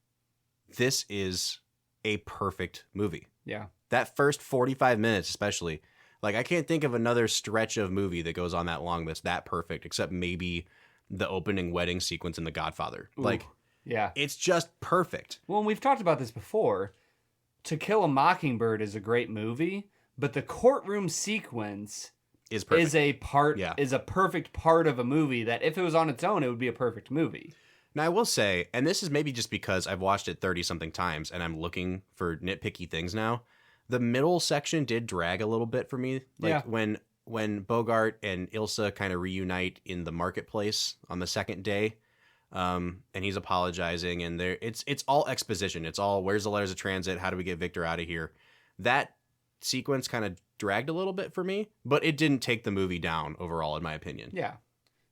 this is a perfect movie. Yeah. That first 45 minutes especially, like I can't think of another stretch of movie that goes on that long that's that perfect, except maybe the opening wedding sequence in The Godfather. Ooh. Like, Yeah. it's just perfect. Well, and we've talked about this before. To Kill a Mockingbird is a great movie, but the courtroom sequence Is perfect. is a perfect part of a movie that if it was on its own, it would be a perfect movie. Now, I will say, and this is maybe just because I've watched it 30-something times and I'm looking for nitpicky things now, the middle section did drag a little bit for me. Like when Bogart and Ilsa kind of reunite in the marketplace on the second day, and he's apologizing, and it's all exposition. It's all, where's the letters of transit? How do we get Victor out of here? That sequence kind of dragged a little bit for me, but it didn't take the movie down overall, in my opinion. Yeah.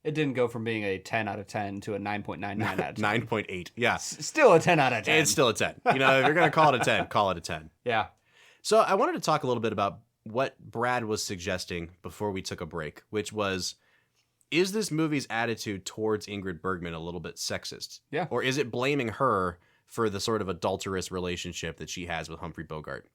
It didn't go from being a 10 out of 10 to a 9.99 out of 10. 9.8. Yeah. Still a 10 out of 10. It's still a 10. If you're going to call it a 10, call it a 10. Yeah. So I wanted to talk a little bit about what Brad was suggesting before we took a break, which was, is this movie's attitude towards Ingrid Bergman a little bit sexist? Yeah. Or is it blaming her for the sort of adulterous relationship that she has with Humphrey Bogart?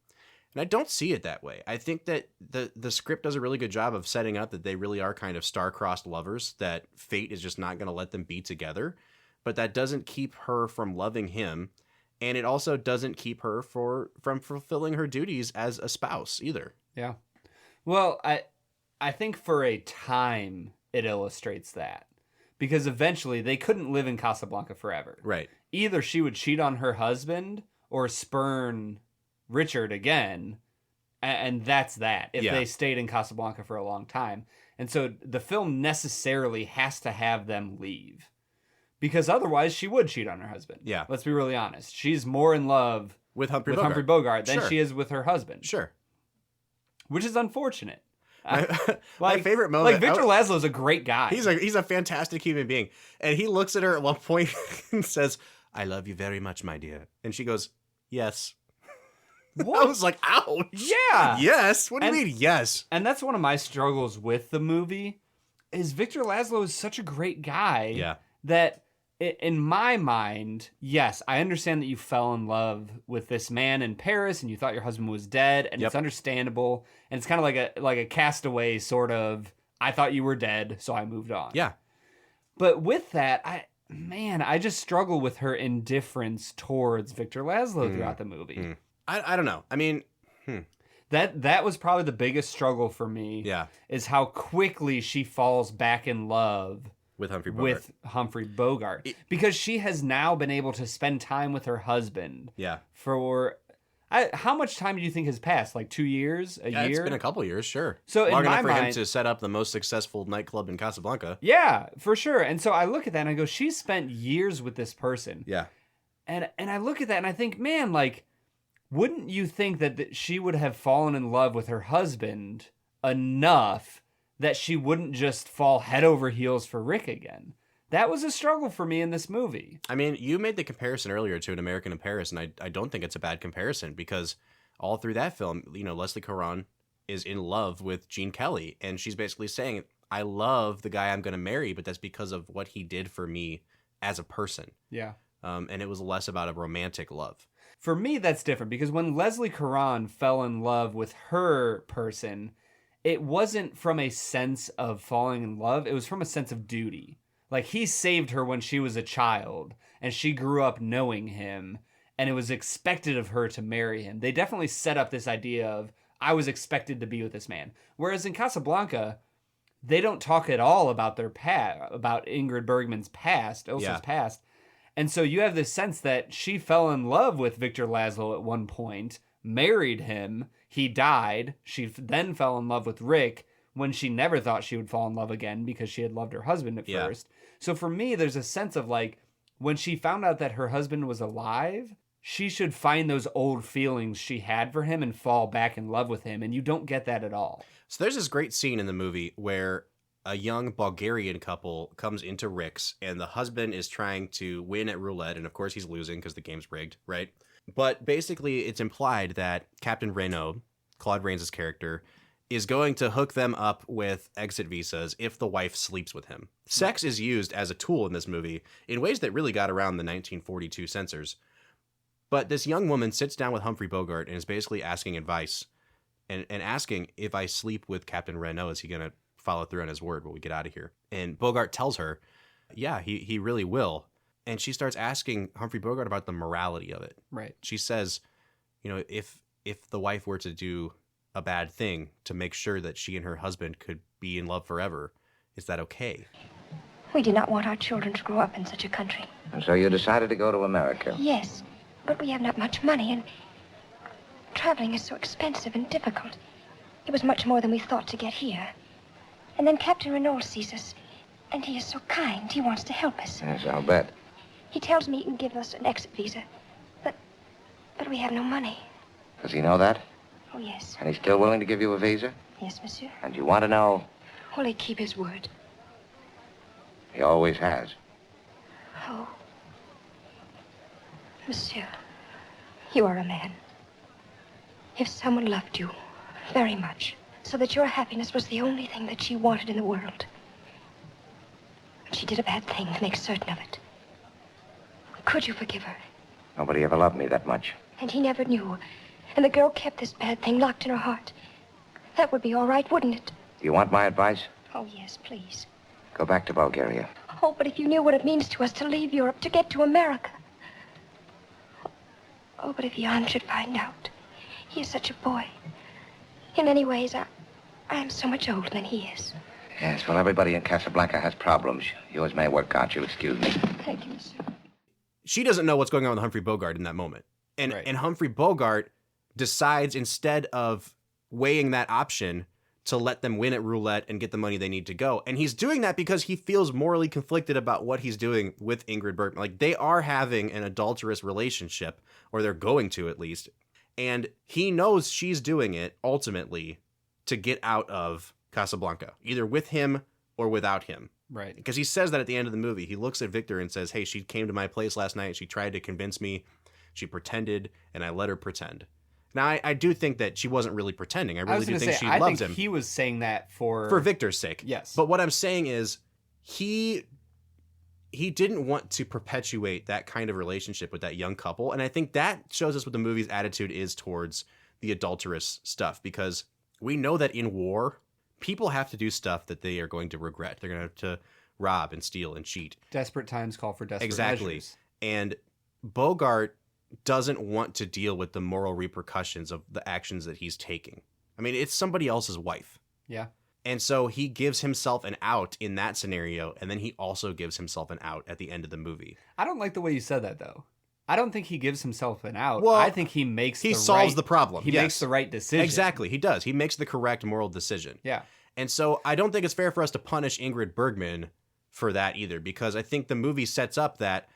And I don't see it that way. I think that the script does a really good job of setting up that they really are kind of star-crossed lovers, that fate is just not going to let them be together. But that doesn't keep her from loving him. And it also doesn't keep her from fulfilling her duties as a spouse either. Yeah. Well, I think for a time it illustrates that. Because eventually they couldn't live in Casablanca forever. Right. Either she would cheat on her husband or spurn Richard again, and that's that, if they stayed in Casablanca for a long time. And so the film necessarily has to have them leave. Because otherwise she would cheat on her husband. Yeah. Let's be really honest. She's more in love with Humphrey Bogart than Sure. she is with her husband. Sure. Which is unfortunate. My favorite moment. Like Victor Laszlo's a great guy. He's a fantastic human being. And he looks at her at one point and says, "I love you very much, my dear." And she goes, "Yes." What? I was like, ouch. Yeah. Yes. What do you mean, yes? And that's one of my struggles with the movie, is Victor Laszlo is such a great guy. Yeah. That in my mind, yes, I understand that you fell in love with this man in Paris and you thought your husband was dead, and it's understandable. And it's kind of like a Castaway sort of, I thought you were dead, so I moved on. Yeah. But with that, I just struggle with her indifference towards Victor Laszlo throughout the movie. I don't know. I mean, That was probably the biggest struggle for me. Yeah. Is how quickly she falls back in love with Humphrey Bogart. Because she has now been able to spend time with her husband. Yeah. For how much time do you think has passed? Like 2 years? A year? It's been a couple years, sure. So long in enough my for him mind, to set up the most successful nightclub in Casablanca. Yeah, for sure. And so I look at that and I go, she's spent years with this person. Yeah. And I look at that and I think, man, like, wouldn't you think that she would have fallen in love with her husband enough that she wouldn't just fall head over heels for Rick again? That was a struggle for me in this movie. I mean, you made the comparison earlier to An American in Paris, and I don't think it's a bad comparison, because all through that film, Leslie Caron is in love with Gene Kelly, and she's basically saying, I love the guy I'm going to marry, but that's because of what he did for me as a person. Yeah. And it was less about a romantic love. For me, that's different because when Leslie Caron fell in love with her person, it wasn't from a sense of falling in love. It was from a sense of duty. Like, he saved her when she was a child, and she grew up knowing him, and it was expected of her to marry him. They definitely set up this idea of, I was expected to be with this man. Whereas in Casablanca, they don't talk at all about their about Ingrid Bergman's past, Ilsa's past. And so you have this sense that she fell in love with Victor Laszlo at one point, married him, he died, she then fell in love with Rick when she never thought she would fall in love again because she had loved her husband at first. So for me, there's a sense of like, when she found out that her husband was alive, she should find those old feelings she had for him and fall back in love with him. And you don't get that at all. So there's this great scene in the movie where a young Bulgarian couple comes into Rick's, and the husband is trying to win at roulette, and of course he's losing because the game's rigged, right? But basically it's implied that Captain Renaud, Claude Rains' character, is going to hook them up with exit visas if the wife sleeps with him. Sex is used as a tool in this movie in ways that really got around the 1942 censors. But this young woman sits down with Humphrey Bogart and is basically asking advice and asking, if I sleep with Captain Renaud, is he going to follow through on his word when we get out of here? And Bogart tells her, yeah, he really will. And she starts asking Humphrey Bogart about the morality of it. Right. She says, you know, if the wife were to do a bad thing to make sure that she and her husband could be in love forever, is that okay? We do not want our children to grow up in such a country. And so you decided to go to America? Yes, but we have not much money, and traveling is so expensive and difficult. It was much more than we thought to get here. And then Captain Renaud sees us, and he is so kind. He wants to help us. Yes, I'll bet. He tells me he can give us an exit visa, but we have no money. Does he know that? Oh, yes. And he's still willing to give you a visa? Yes, monsieur. And you want to know? Will he keep his word? He always has. Oh. Monsieur, you are a man. If someone loved you very much, so that your happiness was the only thing that she wanted in the world, and she did a bad thing to make certain of it, could you forgive her? Nobody ever loved me that much. And he never knew, and the girl kept this bad thing locked in her heart. That would be all right, wouldn't it? Do you want my advice? Oh, yes, please. Go back to Bulgaria. Oh, but if you knew what it means to us to leave Europe, to get to America. Oh, but if Jan should find out. He is such a boy. In many ways, I am so much older than he is. Yes, well, everybody in Casablanca has problems. Yours may work out. You'll excuse me. Thank you, monsieur. She doesn't know what's going on with Humphrey Bogart in that moment. And Humphrey Bogart decides, instead of weighing that option, to let them win at roulette and get the money they need to go. And he's doing that because he feels morally conflicted about what he's doing with Ingrid Bergman. Like, they are having an adulterous relationship, or they're going to at least. And he knows she's doing it, ultimately, to get out of Casablanca, either with him or without him. Right. Because he says that at the end of the movie. He looks at Victor and says, hey, she came to my place last night. She tried to convince me. She pretended, and I let her pretend. Now, I do think that she wasn't really pretending. I really do think she loves him. He was saying that for Victor's sake. Yes. But what I'm saying is he didn't want to perpetuate that kind of relationship with that young couple. And I think that shows us what the movie's attitude is towards the adulterous stuff. Because we know that in war, people have to do stuff that they are going to regret. They're going to have to rob and steal and cheat. Desperate times call for desperate Exactly. measures. And Bogart doesn't want to deal with the moral repercussions of the actions that he's taking. I mean, it's somebody else's wife. Yeah. And so he gives himself an out in that scenario, and then he also gives himself an out at the end of the movie. I don't like the way you said that, though. I don't think he gives himself an out. Well, I think he makes solves the problem. He makes the right decision. Exactly, he does. He makes the correct moral decision. Yeah. And so I don't think it's fair for us to punish Ingrid Bergman for that either, because I think the movie sets up that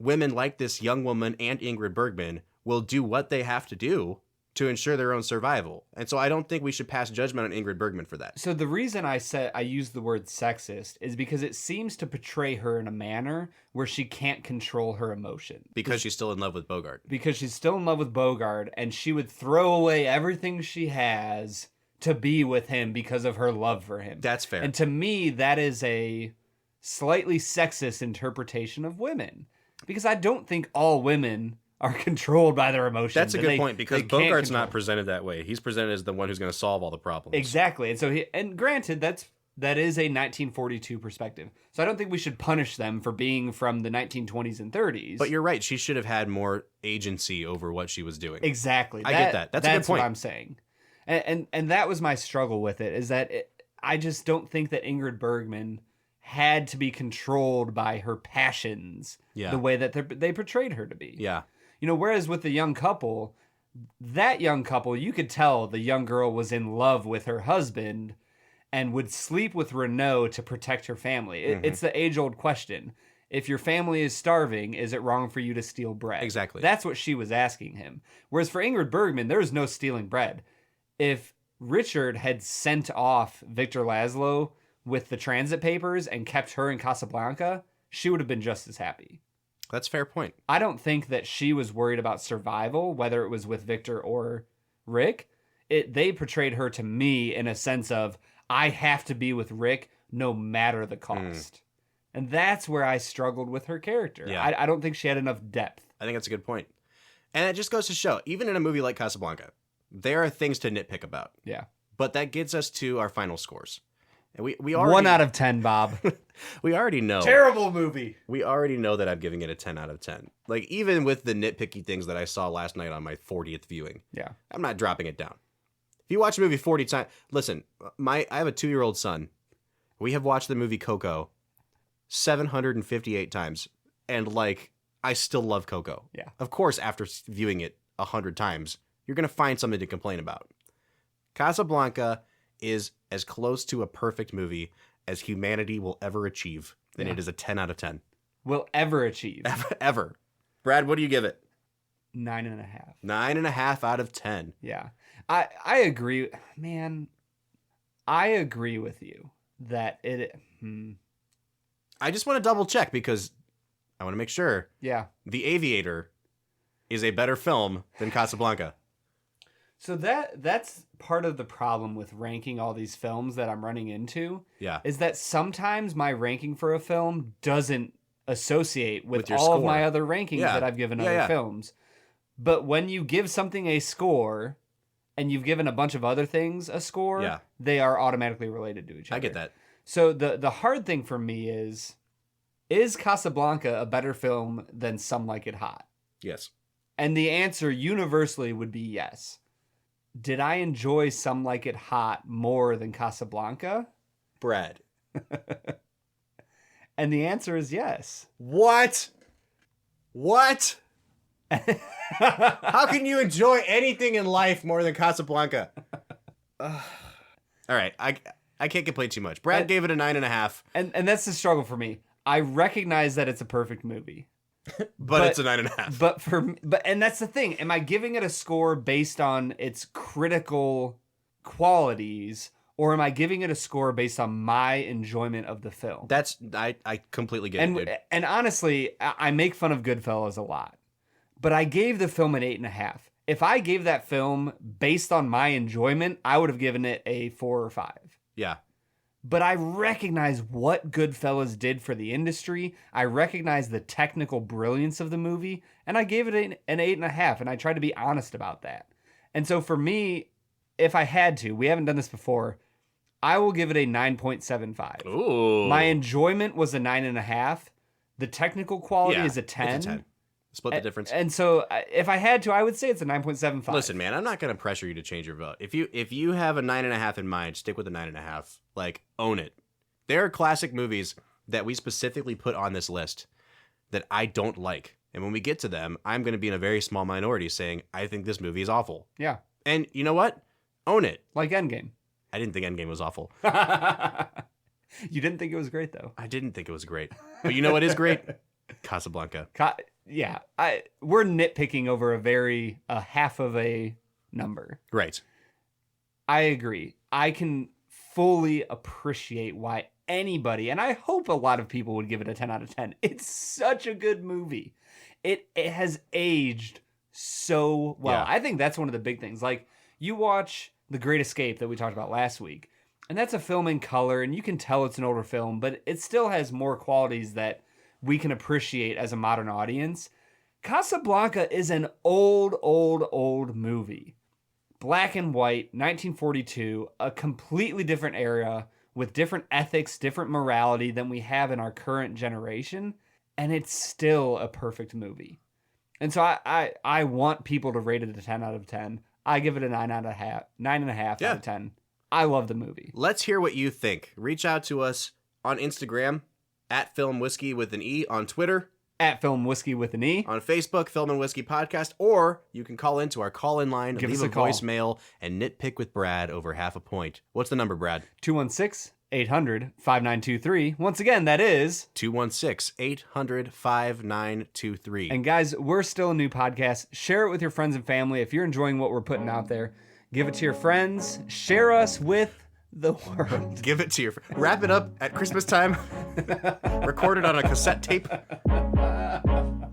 women like this young woman and Ingrid Bergman will do what they have to do to ensure their own survival. And so I don't think we should pass judgment on Ingrid Bergman for that. So the reason I used the word sexist is because it seems to portray her in a manner where she can't control her emotions. Because she's still in love with Bogart. Because she's still in love with Bogart, and she would throw away everything she has to be with him because of her love for him. That's fair. And to me, that is a slightly sexist interpretation of women. Because I don't think all women are controlled by their emotions. That's a good point, because they can't Bogart's control. not presented that way. He's presented as the one who's going to solve all the problems. Exactly. And so and granted, that is a 1942 perspective. So I don't think we should punish them for being from the 1920s and 30s. But you're right. She should have had more agency over what she was doing. Exactly. I get that. That's a good point. What I'm saying. And that was my struggle with it, is that I just don't think that Ingrid Bergman had to be controlled by her passions the way that they portrayed her to be. Yeah. You know, whereas with the young couple, you could tell the young girl was in love with her husband and would sleep with Renault to protect her family. It's the age-old question. If your family is starving, is it wrong for you to steal bread? Exactly. That's what she was asking him. Whereas for Ingrid Bergman, there was no stealing bread. If Richard had sent off Victor Laszlo with the transit papers and kept her in Casablanca, she would have been just as happy. That's a fair point. I don't think that she was worried about survival, whether it was with Victor or Rick. They portrayed her to me in a sense of, I have to be with Rick no matter the cost. And that's where I struggled with her character. Yeah. I don't think she had enough depth. I think that's a good point. And it just goes to show, even in a movie like Casablanca, there are things to nitpick about. Yeah. But that gets us to our final scores. And we already, 1 out of 10, Bob. we already know. Terrible movie. We already know that I'm giving it a 10 out of 10. Like, even with the nitpicky things that I saw last night on my 40th viewing, Yeah. I'm not dropping it down. If you watch a movie 40 times, listen, I have a 2-year-old son. We have watched the movie Coco 758 times. And, like, I still love Coco. Yeah. Of course, after viewing it 100 times, you're going to find something to complain about. Casablanca is as close to a perfect movie as humanity will ever achieve. And it is a 10 out of 10. Will ever achieve. Ever. Brad, what do you give it? 9.5. 9.5 out of 10. Yeah. I agree. Man, I agree with you that it... I just want to double check because I want to make sure. Yeah. The Aviator is a better film than Casablanca. So that's part of the problem with ranking all these films that I'm running into. Yeah. Is that sometimes my ranking for a film doesn't associate with your all of score. my other rankings Yeah. that I've given Yeah, other yeah. films. But when you give something a score and you've given a bunch of other things a score, Yeah. they are automatically related to each other. I get that. So the hard thing for me is Casablanca a better film than Some Like It Hot? Yes. And the answer universally would be yes. Did I enjoy Some Like It Hot more than Casablanca? Brad. And the answer is yes. What? What? How can you enjoy anything in life more than Casablanca? All right. I can't complain too much. Brad gave it a 9.5. And that's the struggle for me. I recognize that it's a perfect movie. But it's a 9.5. And that's the thing. Am I giving it a score based on its critical qualities, or am I giving it a score based on my enjoyment of the film? I completely get it, dude. And honestly, I make fun of Goodfellas a lot, but I gave the film an 8.5. If I gave that film based on my enjoyment, I would have given it a 4 or 5. Yeah. But I recognize what Goodfellas did for the industry. I recognize the technical brilliance of the movie, and I gave it an 8.5, and I tried to be honest about that. And so for me, if I had to, we haven't done this before, I will give it a 9.75. Ooh. My enjoyment was a 9.5. The technical quality is a 10. It's a 10. Split the difference. And so if I had to, I would say it's a 9.75. Listen, man, I'm not going to pressure you to change your vote. If you have a 9.5 in mind, stick with the 9.5. Like, own it. There are classic movies that we specifically put on this list that I don't like. And when we get to them, I'm going to be in a very small minority saying, I think this movie is awful. Yeah. And you know what? Own it. Like Endgame. I didn't think Endgame was awful. You didn't think it was great, though. I didn't think it was great. But you know what is great? Casablanca. Yeah. We're nitpicking over a half of a number. Right. I agree. I can fully appreciate why anybody, and I hope a lot of people would give it a 10 out of 10. It's such a good movie. It has aged so well. Yeah. I think that's one of the big things. Like, you watch The Great Escape that we talked about last week, and that's a film in color, and you can tell it's an older film, but it still has more qualities that we can appreciate as a modern audience. Casablanca is an old movie. Black and white, 1942, a completely different era with different ethics, different morality than we have in our current generation, and it's still a perfect movie. And so I want people to rate it a 10 out of 10. I give it a 9.5 out of 10. I love the movie. Let's hear what you think. Reach out to us on Instagram, at Film Whiskey with an E, on Twitter, at Film Whiskey with an E, on Facebook, Film and Whiskey Podcast, or you can call into our call-in line, Give leave us a a call. voicemail, and nitpick with Brad over half a point. What's the number, Brad? 216-800-5923. Once again, that is 216-800-5923. And guys, we're still a new podcast. Share it with your friends and family. If you're enjoying what we're putting out there, give it to your friends. Share us with the world. Give it to your wrap it up at Christmas time. Record it on a cassette tape.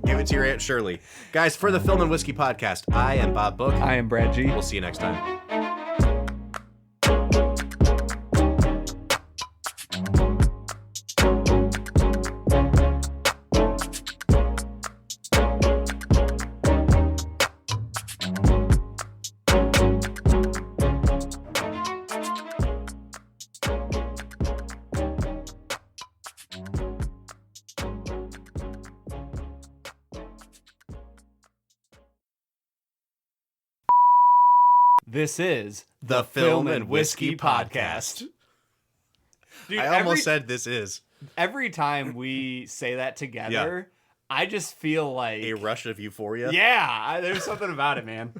Give it to your Aunt Shirley. Guys, for the Film and Whiskey Podcast, I am Bob Book. I am Brad G. We'll see you next time. This is The Film and Whiskey Podcast. Dude, I almost said this is. Every time we say that together, I just feel like A rush of euphoria. yeah, there's something about it, man.